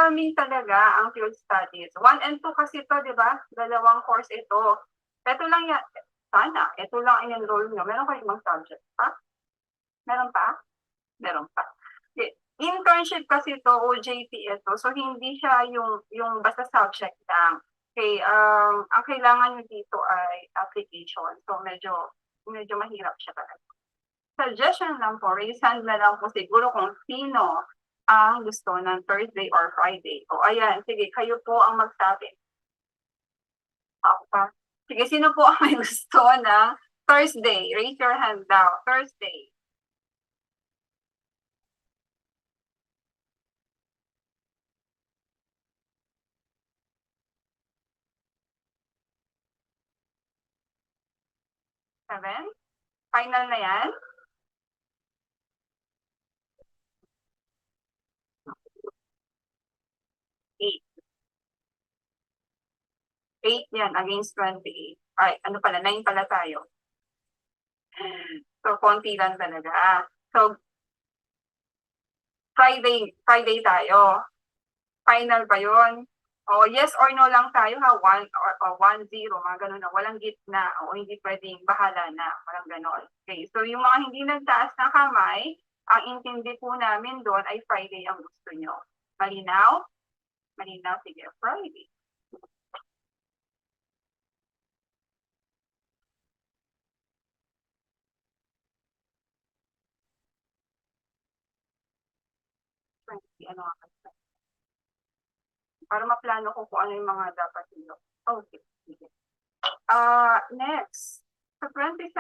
overwhelming talaga ang field studies. 1 and 2 kasi ito, di ba? Dalawang course ito. Ito lang yan. Sana, ito lang in-enroll nyo. Meron kayo ibang subject pa? Meron pa? Meron pa. Internship kasi ito, OJT ito. So, hindi siya yung basta subject lang. Okay, ang kailangan nyo dito ay application. So, medyo mahirap siya talaga. Suggestion lang po, raise hand na lang po siguro kung sino ang gusto ng Thursday or Friday. O ayan, sige, kayo po ang magsabi. Sige, sino po ang may gusto ng Thursday? Raise your hand daw. Thursday. Seven? Final na yan? 8. 8 yan against 28. Ay, ano pala, 9 pala tayo. So, konti lang talaga. So, Friday tayo. Final ba yun? O, yes or no lang tayo ha, 1 or 1-0, mga ganun na. Walang gitna o hindi pwedeng bahala na. Walang ganun. Okay, so yung mga hindi nagtaas ng kamay, ang intindi po namin doon ay Friday ang gusto nyo. Malinaw? Malinaw, sige, Friday. Ano nga para maplano ko kung ano yung mga dapat nyo. Okay, sige. Next, sa 27,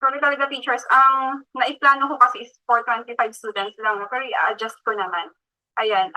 sorry talaga teachers, ang naiplano ko kasi is for 25 students lang, pero i-adjust ko naman. Ayan,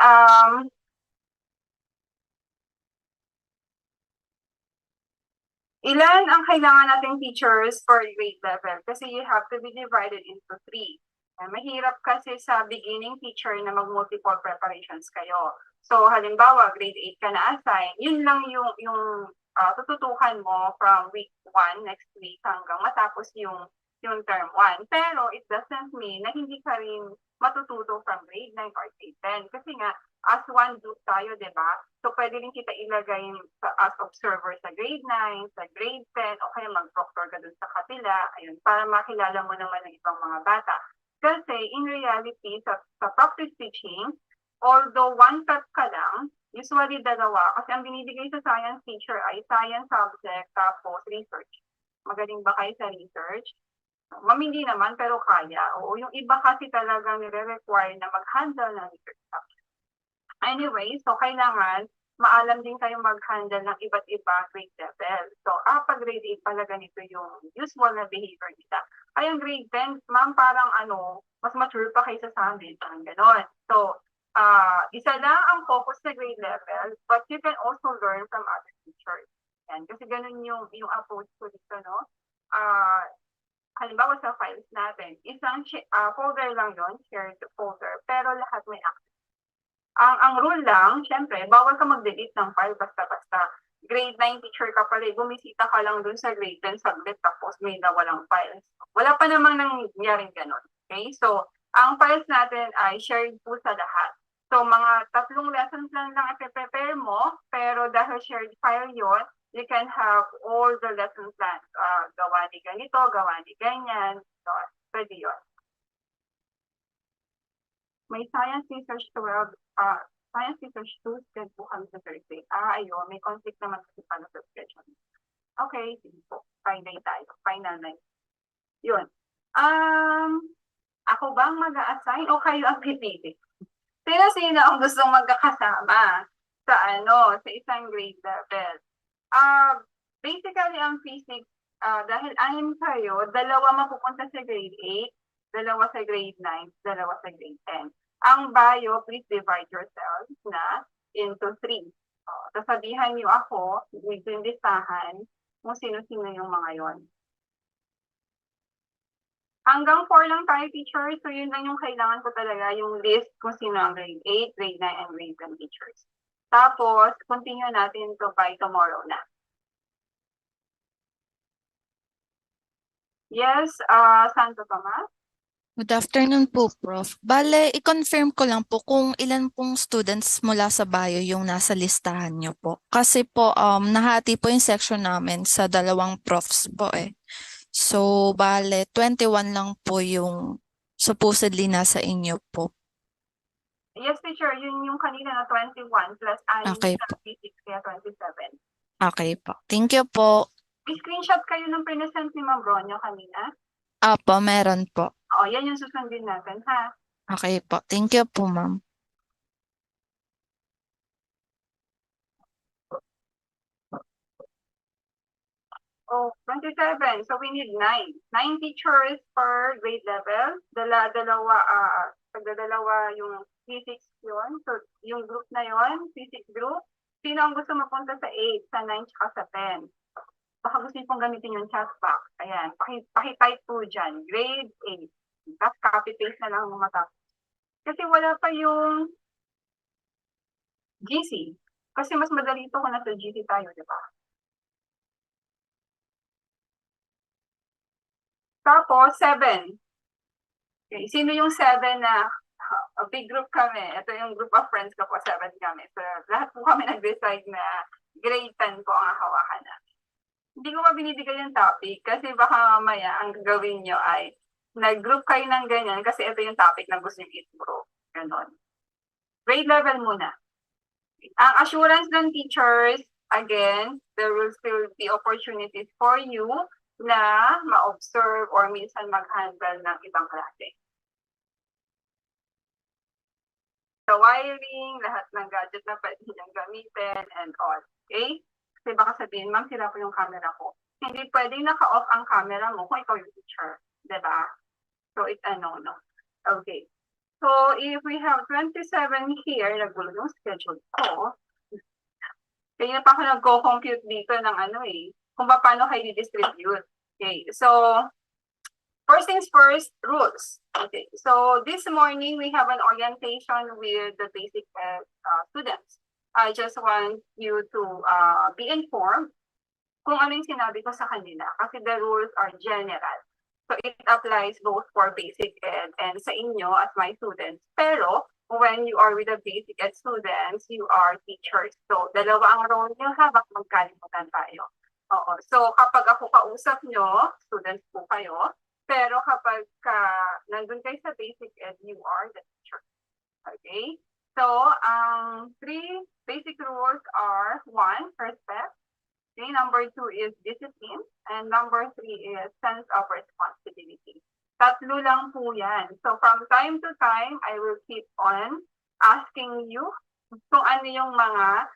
ilan ang kailangan nating teachers for grade level? Kasi you have to be divided into 3. Mahirap kasi sa beginning teacher na mag-multiple preparations kayo. So, halimbawa, grade 8 ka na-assign, yun lang yung tututukan mo from week 1 next week hanggang matapos yung term 1. Pero it doesn't mean na hindi ka rin matututo from grade 9 or grade 10. Kasi nga, as one group tayo, di ba? So, pwede rin kita ilagay as observer sa grade 9, sa grade 10, o kaya mag-proctor ka dun sa kapila, ayun, para makilala mo naman ng ibang mga bata. Kasi, in reality, sa practice teaching, although one cut ka lang, usually dalawa, kasi ang binibigay sa science teacher ay science subject, tapos research. Magaling ba kayo sa research? Hindi naman, pero kaya. Oo, yung iba kasi talagang nire-require na mag-handle ng research subject. Anyway, so kailangan maalam din kayong mag-handle ng iba't ibang grade level. So, pag grade 8 pala ganito yung usual na behavior nila. Ay, ang grade 10, ma'am, parang mas mature pa kaysa sa amin. Parang ganon. So, isa lang ang focus sa grade level, but you can also learn from other teachers. Yan. Kasi ganun yung approach ko dito, no? Halimbawa sa files natin, isang folder lang yon, shared folder, pero lahat may access. Ang rule lang, syempre, bawal ka mag-delete ng file basta-basta. Grade 9 teacher ka pala, bumisita ka lang dun sa grade 10 saglit tapos may nawalang files. Wala pa namang nangyaring ganon. Okay? So, ang files natin ay shared po sa lahat. So, mga 3 lessons lang i-prepare mo, pero dahil shared file yon, you can have all the lesson plans. Gawa ni ganito, gawa ni ganyan. So, pwede yun. May science research 12, science research 2 schedule po kami sa Thursday. Ayun, may conflict naman kasi pala sa schedule. Okay, sige po. Friday tayo. Final night. Yun. Ako bang mag-a-assign o kayo ang pipili? Sino ang gustong magkakasama sa sa isang grade level? Basically, ang physics, dahil 6 kayo, 2 mapupunta sa grade 8, 2 sa grade 9, 2 sa grade 10. Ang bio, please divide yourselves na into 3. Sasabihan niyo ako, yung listahan, kung sino-sino yung mga yon. Hanggang 4 lang tayo, teachers. So, yun lang yung kailangan ko talaga, yung list kung sino ang grade 8, grade 9, and grade 10 teachers. Tapos, continue natin to by tomorrow na. Yes, Santo Tomas? Good afternoon po, Prof. Bale, i-confirm ko lang po kung ilan pong students mula sa bio yung nasa listahan niyo po. Kasi po, nahati po yung section namin sa dalawang profs po eh. So, bale, 21 lang po yung supposedly nasa inyo po. Yes, teacher, yun yung kanina na 21 plus anim Okay sa po. physics, kaya 27. Okay po. Thank you po. May screenshot kayo ng present ni Ma'am Ronyo kanina? Apo, meron po. O, yan yung susundin natin, ha? Okay po. Thank you po, ma'am. Oh, 27. So we need 9. 9 teachers per grade level. Pagdadalawa yung physics yun. So yung group na yun, physics group. Sino ang gusto mapunta sa 8, sa 9, tsaka sa 10? Baka gusto niyo pong gamitin yung chat box. Ayan, paki-type po dyan. Grade 8. Tapos copy-paste na lang matapos. Kasi wala pa yung GC. Kasi mas madali ito kung nasa GC tayo, di ba? Tapos, 7. Okay, sino yung 7 na big group kami? Ito yung group of friends ko po, 7 kami. So, lahat po kami nag-decide na grade 10 po ang hawakan namin. Hindi ko pa binibigay yung topic kasi baka mamaya ang gagawin nyo ay nag-group kayo ng ganyan kasi ito yung topic na gusto nyo i-group. Ganon. Grade level muna. Ang assurance ng teachers, again, there will still be opportunities for you na ma-observe or minsan mag-handle ng ibang klase. The wiring, lahat ng gadget na pwede niyang gamitin and all. Okay? Kasi baka sabihin, ma'am, sira po yung camera ko. Hindi pwedeng naka-off ang camera mo kung ikaw yung teacher. Diba? So, it's a no-no. Okay. So, if we have 27 here, nagulo yung schedule ko. Kaya pa ako nag-co-compute dito ng kung paano kayo distribute. Okay, so first things first, rules. Okay, so this morning we have an orientation with the basic students. I just want you to be informed kung ano yung sinabi ko sa kanila kasi the rules are general. So it applies both for basic ed and sa inyo as my students. Pero when you are with the basic ed students, you are teachers. So dalawa ang role nyo habang magkalimutan tayo. Oo. So kapag ako kausap nyo, students po kayo. Pero kapag nandun kayo sa basic ed, you are the teacher. Okay? So, 3 basic rules are 1, respect. Okay, number 2 is discipline. And number 3 is sense of responsibility. Tatlo lang po yan. So from time to time, I will keep on asking you kung ano yung mga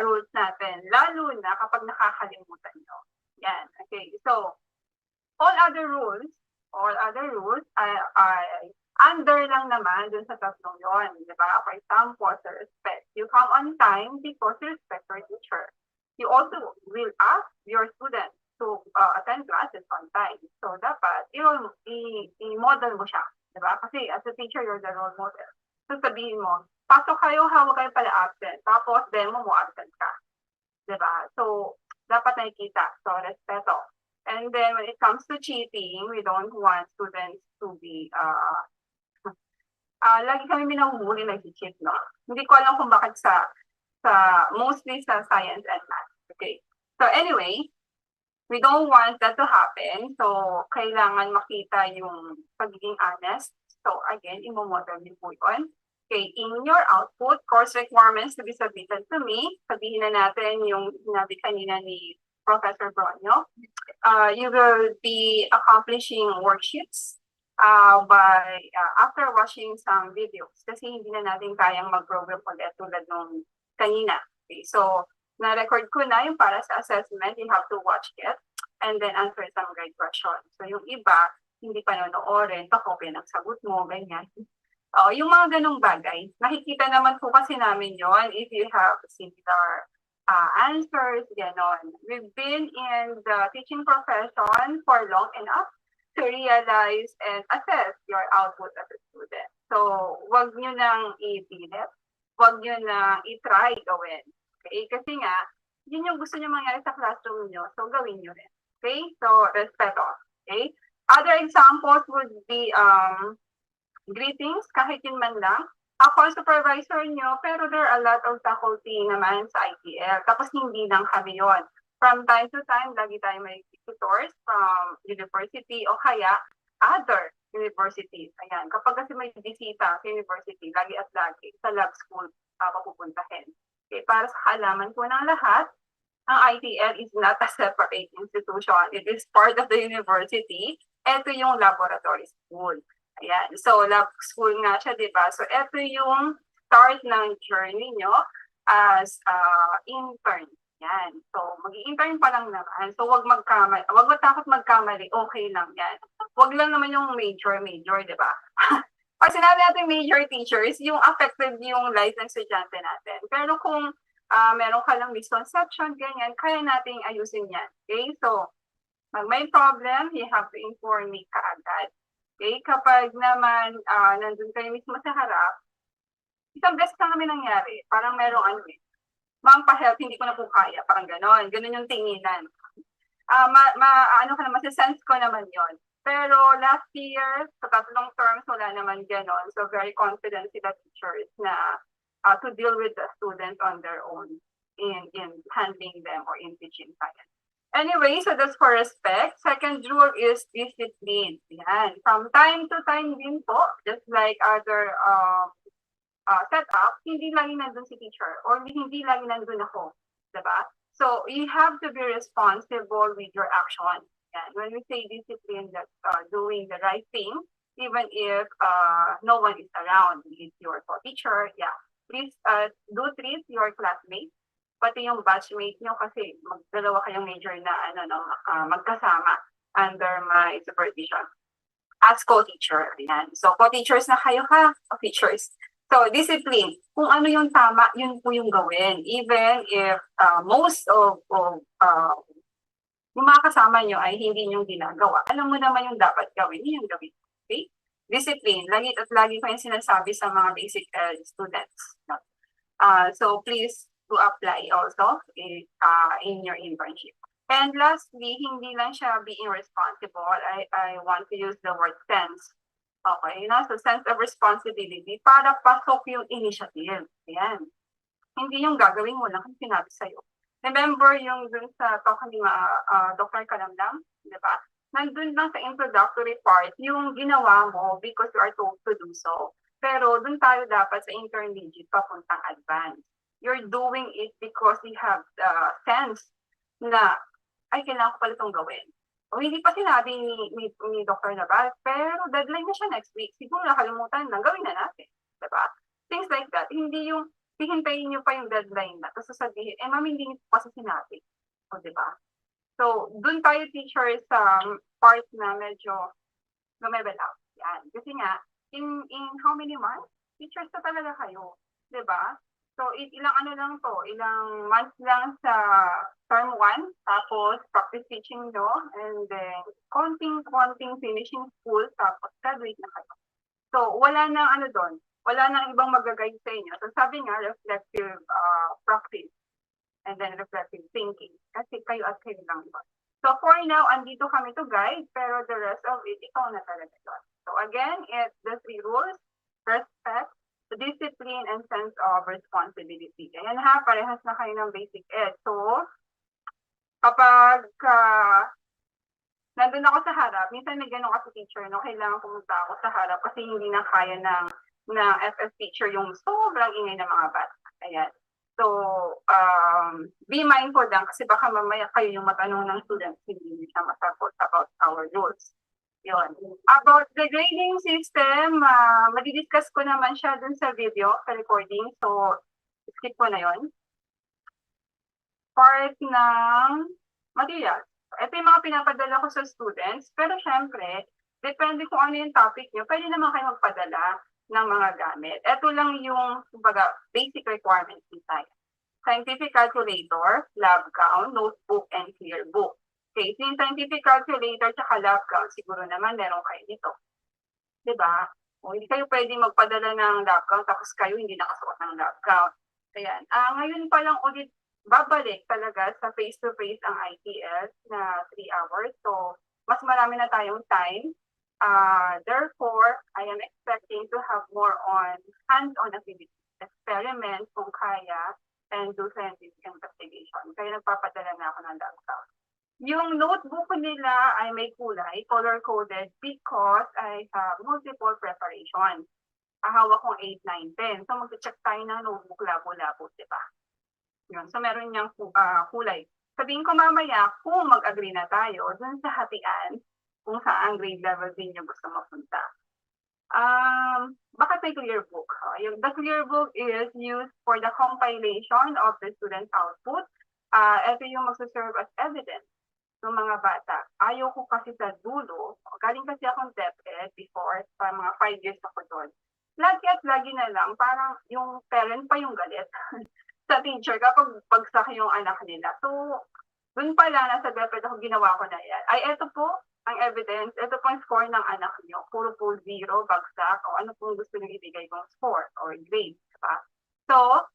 rules natin. Lalo na kapag nakakalimutan nyo. Yan. Okay, so all other rules ay under lang naman dun sa tatlong yon, di ba? For example, sa respect. You come on time because you respect your teacher. You also will ask your students to attend classes on time. So, dapat i-model mo siya. Diba? Kasi as a teacher, you're the role model. So, sabihin mo, pasok kayo, hawag kayo pala absent. Tapos, demo mo absent ka. Diba? So, dapat nakikita. So, respeto. And then, when it comes to cheating, we don't want students to be lagi kami minahuhuli nag-cheat, no? Hindi ko alam kung bakit mostly sa science and math. Okay. So anyway, we don't want that to happen. So kailangan makita yung pagiging honest. So again, imo-model din po yun. Okay, in your output, course requirements to be submitted to me. Sabihin na natin yung sinabi kanina ni Professor Bronyo. You will be accomplishing worksheets after watching some videos. Kasi hindi na natin kayang mag-program ulit tulad nung kanina. Okay, so, na-record ko na yung para sa assessment, you have to watch it and then answer some guide questions. So, yung iba, hindi pa nonoorin, pakopya ng sagot mo, ganyan. Yung mga ganong bagay, nakikita naman po kasi namin yon if you have similar answers, ganon. We've been in the teaching profession for long enough to realize and assess your output as a student. So, wag nyo nang ipilit. Wag nyo nang i-try gawin. Okay? Kasi nga, yun yung gusto nyo mangyari sa classroom nyo. So, gawin nyo rin. Okay? So, respeto. Okay? Other examples would be greetings, kahit yun man lang. Ako ang supervisor nyo, pero there are a lot of faculty naman sa ITL. Tapos hindi lang kami yon. From time to time, lagi tayo may visitors from university o kaya other universities. Ayan, kapag kasi may bisita sa university, lagi at lagi sa lab school papupuntahin. Okay, para sa kaalaman po ng lahat, ang ITL is not a separate institution. It is part of the university. Ito yung laboratory school. Ayan. So, lab school nga siya, di ba? So, ito yung start ng journey nyo as intern. Yan. So, mag-i-intern pa lang naman. So, wag matakot magkamali. Okay lang yan. Wag lang naman yung major, di ba? Pag sinabi natin major teachers, yung affected yung life ng estudyante natin. Pero kung meron ka lang misconception, ganyan, kaya nating ayusin yan. Okay? So, pag may problem, you have to inform me kaagad. Okay? Kapag naman nandun kayo mismo sa harap, isang beses lang kami nangyari. Parang merong ma'am, pa-help, hindi ko na po kaya. Parang ganon. Ganon yung tinginan. Masisense ko naman yon. Pero last year, sa 3 terms, wala naman ganon. So very confident sila teachers na to deal with the students on their own in handling them or in teaching science. Anyway, so that's for respect. Second rule is discipline. Yan. From time to time din po, just like other setup, hindi lagi nandun si teacher or hindi lagi nandun ako. Diba? So, you have to be responsible with your action. Yan. When we say discipline, that's doing the right thing, even if no one is around. It's your co-teacher. Yeah. Please do treat your classmates, pati yung batchmate nyo kasi magdalawa kayong major na magkasama under my supervision as co-teacher. Yan. So, co-teachers na kayo ha, co-teachers. So, discipline. Kung ano yung tama, yun po yung gawin. Even if most of yung mga kasama nyo ay hindi nyo ginagawa, alam mo naman yung dapat gawin, yun yung gawin. Okay? Discipline. Lagi at lagi ko yung sinasabi sa mga basic students. So, please to apply also in your internship. And lastly, hindi lang siya being responsible. I want to use the word sense. Okay, so sense of responsibility para pasok yung initiative. Ayan. Hindi yung gagawin mo lang kung sinabi sa'yo. Remember yung dun sa talk ni Dr. Kalamdam, di ba? Nandun lang sa introductory part yung ginawa mo because you are told to do so. Pero dun tayo dapat sa intermediate papuntang advanced. You're doing it because you have the sense na, ay, kailangan ko pala itong gawin. O hindi pa sinabi ni Dr. Nabal, pero deadline na siya next week. Siguro nakalimutan lang, gawin na natin. Diba? Things like that. Hindi yung, hihintayin nyo pa yung deadline na. Tapos sasabihin, ma'am, hindi nyo kasi sinabi. O diba? So, dun tayo teachers sa part na medyo lumebel out. Yan. Kasi nga, in how many months? Teachers na talaga kayo. Diba? So, ilang months lang sa term 1, tapos practice teaching nyo, and then konting finishing school, tapos graduate na kayo. So, wala nang doon, wala nang ibang mag-guide sa inyo. So, sabi nga, reflective practice, and then reflective thinking, kasi kayo at kayo lang yun. So, for now, andito kami to guide, pero the rest of it, ikaw na talaga yun. So, again, it's the 3 rules: respect, discipline, and sense of responsibility. Ayan ha, parehas na kayo ng basic ed. So, kapag nandun ako sa harap, minsan may ganun kasi teacher, no, kailangan pumunta ako sa harap kasi hindi na kaya ng FS teacher yung sobrang ingay ng mga bata. Ayan. So, be mindful lang kasi baka mamaya kayo yung matanong ng students, hindi siya masagot about our rules. Yun. About the grading system, madidiscuss ko naman siya dun sa video, sa recording. So, skip ko na yun. Part ng materials. Ito yung mga pinapadala ko sa students. Pero syempre, depende kung ano yung topic nyo, pwede naman kayo magpadala ng mga gamit. Ito lang yung basic requirements ni science. Scientific calculator, lab gown, notebook, and clear book. Okay, so yung scientific calculator at lab gown, siguro naman meron kayo nito. Diba? O hindi kayo pwede magpadala ng lab gown tapos kayo hindi nakasuot ng lab gown. Ayan. Ngayon pa lang ulit babalik talaga sa face-to-face ang ITS na 3 hours. So, mas marami na tayong time. Therefore, I am expecting to have more on hands-on activities, experiment kung kaya, and do scientific investigation. Kaya nagpapadala na ako ng laptop. Yung notebook nila ay may kulay, color-coded, because I have multiple preparations. Hawak kong 8, 9, 10. So mag-check tayo ng notebook labo-labo, di ba? Yun. So meron niyang kulay. Sabihin ko mamaya kung mag-agree na tayo dun sa hatian kung saan grade level din yung gusto mapunta. Bakit may clear book? The clear book is used for the compilation of the student's output. Ito yung magsaserve as evidence ng mga bata. Ayaw ko kasi sa dulo, galing kasi akong DepEd before, pa mga 5 years ako doon. Lagi at lagi na lang, parang yung parent pa yung galit sa teacher kapag bagsak yung anak nila. So, dun pala, nasa DepEd ako, ginawa ko na yan. Ay, eto po, ang evidence, ito po ang score ng anak niyo. Puro po 0, bagsak, o ano pong gusto niyo ibigay kong score or grade. Diba? So,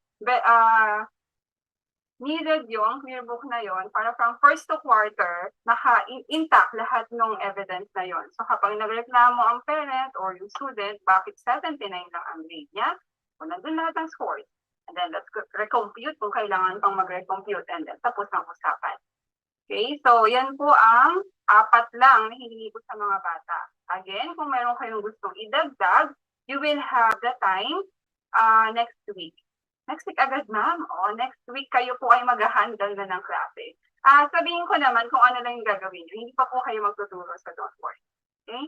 needed yung clear book na yon para from first to quarter, naka-intact lahat ng evidence na yon. So kapag nagreklamo ang parent or yung student, bakit 79 lang ang grade niya? So nandun lahat ng scores. And then let's recompute kung kailangan pang mag-recompute and then tapos ang usapan. Okay, so yan po ang 4 lang na hiningi ko sa mga bata. Again, kung meron kayong gustong idagdag, you will have the time next week. Next week agad, ma'am. Next week kayo po ay mag-handle na ng klase. Sabihin ko naman kung ano lang yung gagawin nyo. Hindi pa po kayo magtuturo sa Don't Worry. Okay?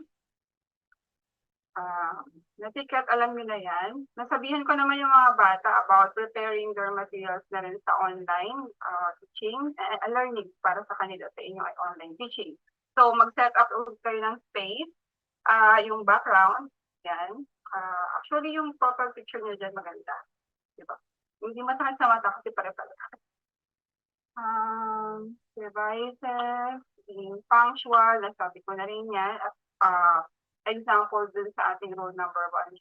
Natikat, alam nyo na yan. Nasabihan ko naman yung mga bata about preparing their materials na rin sa online teaching and learning para sa kanila sa inyo ay online teaching. So, mag-set up kayo ng space, yung background, yan. Actually, yung proper picture nyo dyan maganda. Diba? Hindi masakit sa mata kasi pare-pare. Devices, being punctual, nasabi ko na rin yan. Example dun sa ating rule number 1.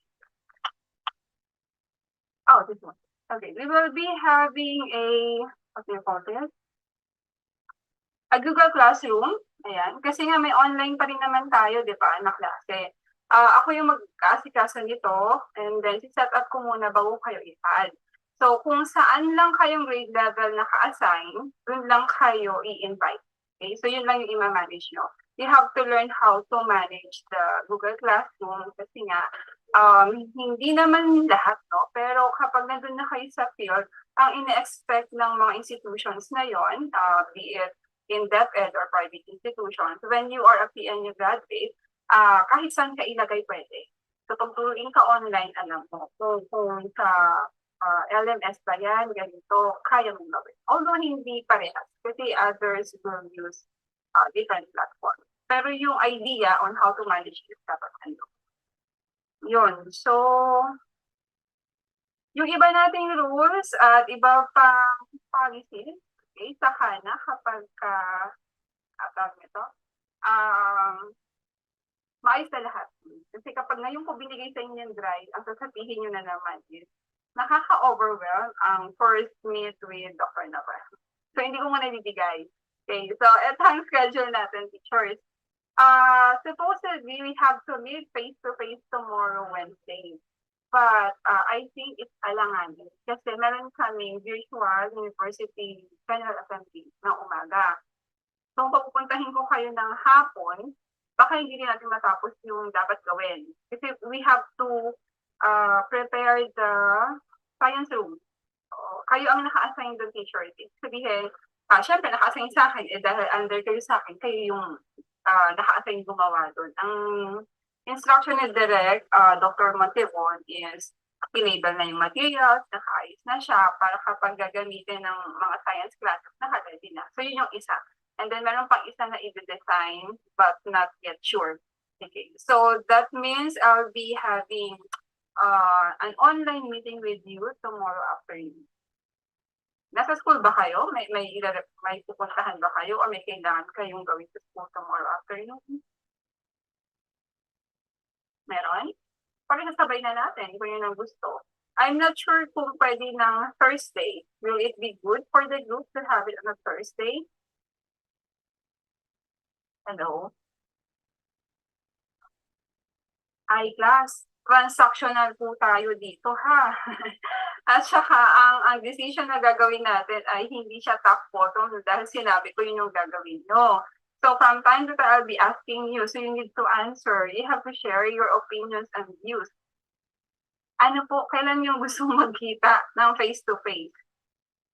This one. Okay, we will be having what do you call this? A Google Classroom. Ayan. Kasi nga may online pa rin naman tayo, di ba, na klase. Ako yung mag-asikaso nito, and then set up ko muna bago kayo i-add. So, kung saan lang kayong grade level naka-assign, dun lang kayo i-invite. Okay? So, yun lang yung i-manage nyo. You have to learn how to manage the Google Classroom kasi nga, hindi naman lahat, no? Pero kapag nandun na kayo sa field, ang ine-expect ng mga institutions na yon, be it in DepEd or private institutions, when you are a PNU graduate, kahit saan ka ilagay pwede. So, pag turuin ka online, alam mo, kung sa LMS ba yan, ganito, kaya mong gawin. Although hindi parehas, kasi others will use different platforms. Pero yung idea on how to manage it, dapat ano. Yun. So, yung iba nating rules at iba pang policies, okay, saka na kapag maayos na lahat. Kasi kapag ngayon ko binigay sa inyo yung drive, ang sasabihin nyo na naman is, nakaka-overwhelm ang first meet with Dr. Navar. So, hindi ko muna bibigay. Okay, so ito ang schedule natin, teachers. Supposedly, we have to meet face-to-face tomorrow, Wednesday. But I think it's alanganin. Kasi meron kaming virtual university general assembly ng umaga. So, kung papupuntahin ko kayo ng hapon, baka hindi rin natin matapos yung dapat gawin. Kasi we have to prepare the science room. So, kayo ang naka-assign doon, teacher. Sabihin, syempre naka-assign sa akin, dahil under kayo sa akin, kayo yung naka-assign gumawa doon. Ang instruction ni Direct, Dr. Montevon, is pinable na yung materials, nakaayos na siya, para kapag gagamitin ng mga science classes, naka-ready na. So, yun yung isa. And then, meron pang isa na i-design, but not yet sure. Okay. So, that means I'll be having an online meeting with you tomorrow afternoon. Nasa school ba kayo? May pupuntahan ba kayo? O may kailangan kayong gawin sa school tomorrow afternoon? Meron? Pag-nasabay na natin kung yun ang gusto. I'm not sure kung pwede ng Thursday. Will it be good for the group to have it on a Thursday? Hello? I-class. Transactional po tayo dito, ha? At saka, ang decision na gagawin natin ay hindi siya top-bottom dahil sinabi ko yun yung gagawin nyo. So, from time to time, I'll be asking you, so you need to answer. You have to share your opinions and views. Ano po, kailan yung gusto magkita ng face-to-face?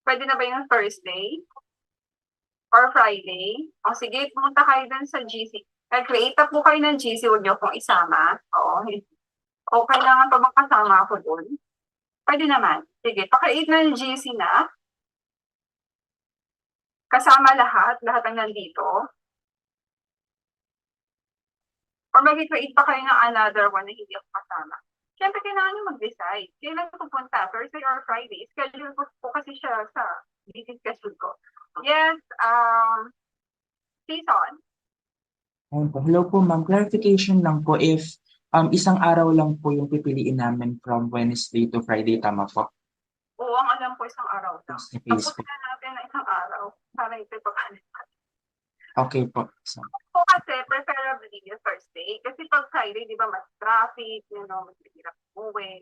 Pwede na ba yung Thursday? Or Friday? O sige, pumunta kayo dun sa GC. Create up po kayo ng GC, huwag nyo pong isama. Oo, o kailangan pa bang kasama ako doon? Pwede naman. Sige, pa-create na ng GC na. Kasama lahat ang nandito. Or mag-create pa kayo ng another one na hindi ako kasama. Siyempre, kailangan nyo mag-decide. Kailan pupunta? Thursday or Friday? Schedule ko po kasi siya sa busy schedule ko. Yes, season. Hello po, ma'am. Clarification lang po if isang araw lang po yung pipiliin namin from Wednesday to Friday, tama po? Oo, ang alam ko isang araw lang. Face to face Tapos po. na natin na isang araw para ito ipapalitan. Okay po. So, Po kasi, preferably yung Thursday. Kasi pag Friday, di ba, mas traffic, mas hirap umuwi,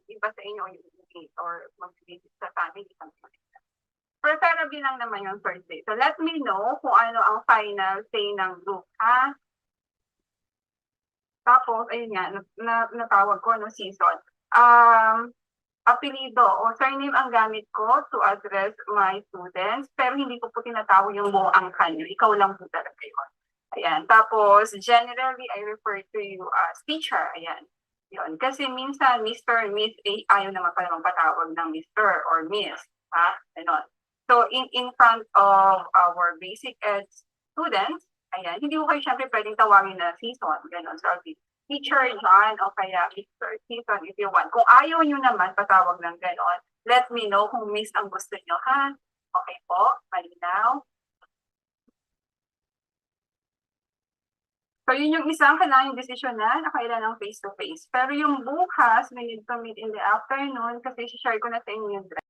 iba sa inyo yung date or mag-visit sa family, something like that. Preferably lang naman yung Thursday. So, let me know kung ano ang final say ng group, ha? Tapos, ayun nga, natawag ko, season. Apelido o surname ang gamit ko to address my students, pero hindi ko po tinatawag yung buong angkan nyo. Ikaw lang po talaga yun. Ayan. Tapos, generally, I refer to you as teacher. Ayan. Yun. Kasi minsan, Mr., Miss, ayaw naman pala magpatawag ng Mr. or Miss. Ha? Ganon. So, in front of our basic ed students, ayan, hindi ko kayo syempre pwedeng tawagin na season. Ganon. So, I'll be Teacher John o kaya Mr. Season if you want. Kung ayaw nyo naman patawag ng ganon, let me know kung Miss ang gusto nyo, ha? Okay po? Malinaw? So, yun yung isang kailangan yung desisyon na nakailan ng face-to-face. Pero yung bukas, we need to meet in the afternoon kasi share ko na sa inyo yung